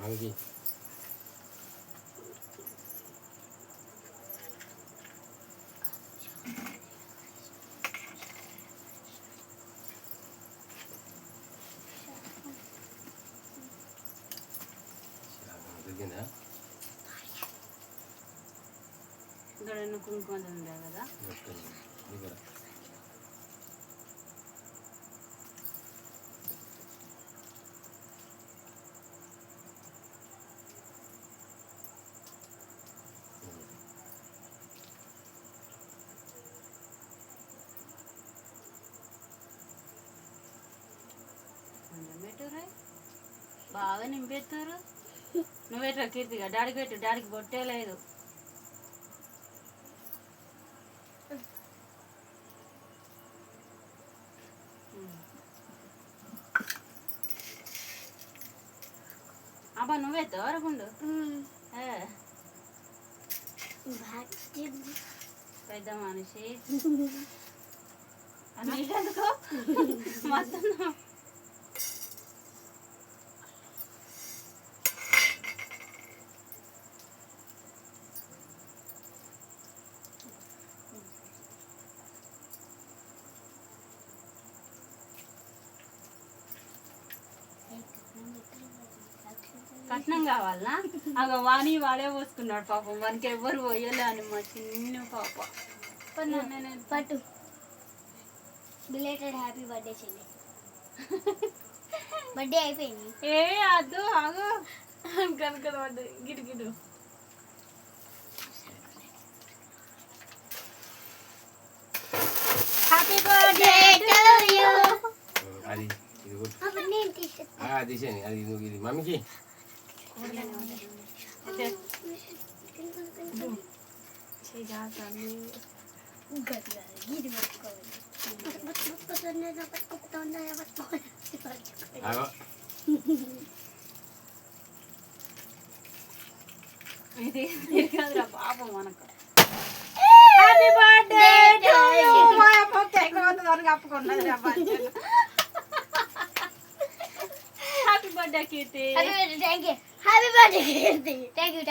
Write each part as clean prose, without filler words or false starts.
మనకి ఇక్కడ కుంకుమ ఉండే కదా బాగా నింపేస్తారు. నువ్వేట్రా కీర్తిగా డాడీకి పెట్టు, డాడీకి బొట్టే లేదు. అబ్బా నువ్వేస్తావు అరకుండు పెద్ద మనిషి నీకెందుకో మొత్తం కట్నం కావాలా? అగ వాణి వాడే పోసుకున్నాడు పాపం, వానికి ఎవ్వరు పోయలే అని మా చిన్న పాప. పట్టు బిలేటెడ్ హ్యాపీ బర్త్డే చెల్లి. బర్త్డే అయిపోయింది. ఏ అద్దు ఆగు కనుక గిడు గిడు హ్యాపీ బర్త్డే టు యు. అది తీసేయండి. అది నువ్వు ఇది మమ్మీకి ఇది కాదురా పాపం మనకు. Happy birthday to you. మా అమ్మ కేక్ వద్దరు కప్పుకున్నది రా birthday. Happy birthday Keerthi. Happy birthday Keerthi. Thank you.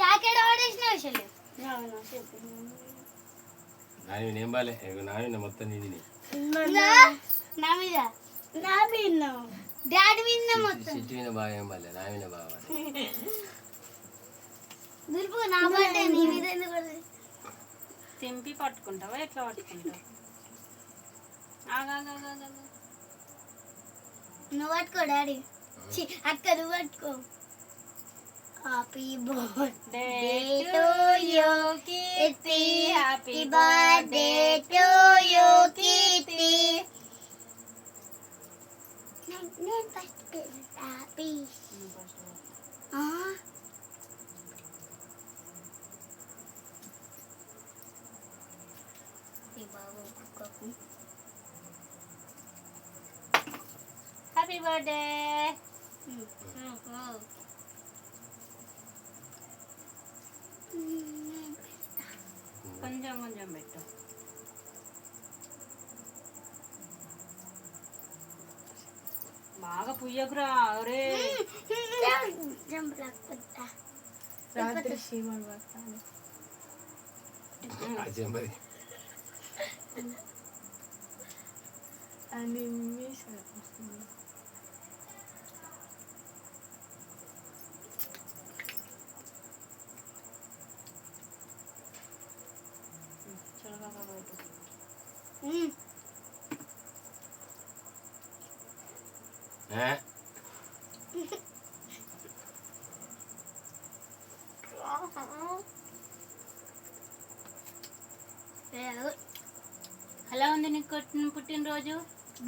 Chocolate order చేసిన విషయం నాని ఏం బాలే నాని మొత్తం నిండి నా మీద డాడీ మీద మొత్తం సిట్టి మీద బాగా ఏం బాలే నా మీద బాగా దుర్పు నా బర్త్డే నీ మీద ఎందుకు పడుతుంది? తెంపి పట్టుకుంటావా ఎట్లా పట్టుకుంటావు? నువ్వు పట్టుకో డాడీ. అక్క నువ్వు పట్టుకో. Happy birthday to you Keerthi. Happy birthday to you Keerthi. నేను ఫస్ట్ హ్యాపీ బాబు కుక్కకు హ్యాపీ బర్త్డే. కొంచెం కొంచెం పెట్టు. బాగా పుయ్యకురా. ఒరే రాత్రి ఎలా ఉంది నీకు పుట్టినరోజు?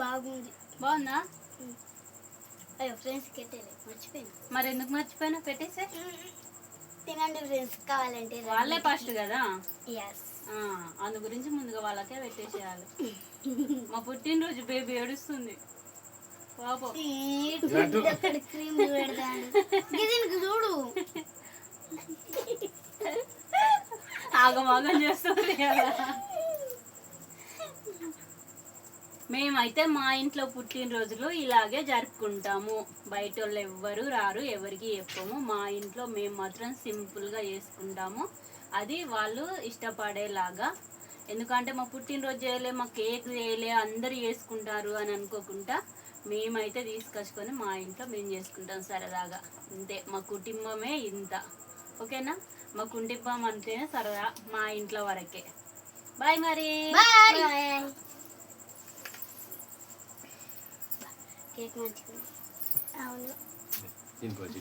బాగుంది. బాగుందా? అయ్యో ఫ్రెండ్స్కి పెట్టేలే, మర్చిపోయాను. మరి ఎందుకు మర్చిపోయినా? పెట్టేసే తినండి ఫ్రెండ్స్. కావాలంటే వాళ్ళే ఫస్ట్ కదా, అందు గురించి ముందుగా వాళ్ళకే పెట్టేసేయాలి. మా పుట్టినరోజు బేబీ ఏడుస్తుంది పాపం. క్రీమ్ పెడతాను చూడు. ఆగమాగం చేస్తుంది కదా. మేమైతే మా ఇంట్లో పుట్టినరోజులు ఇలాగే జరుపుకుంటాము. బయట వాళ్ళు ఎవ్వరు రారు, ఎవరికి చెప్పము. మా ఇంట్లో మేము మాత్రం సింపుల్గా చేసుకుంటాము. అది వాళ్ళు ఇష్టపడేలాగా. ఎందుకంటే మా పుట్టినరోజు చేయలే, మా కేక్ చేయలే, అందరు చేసుకుంటారు అని అనుకోకుండా మేమైతే తీసుకొచ్చుకొని మా ఇంట్లో మేము చేసుకుంటాం సరదాగా. అంతే, మా కుటుంబమే ఇంత. ఓకేనా? మా కుటుంబం అంటేనే సరదా, మా ఇంట్లో వరకే. బాయ్ మరి. కేక్ మంచిగా అవును. దీనికోసం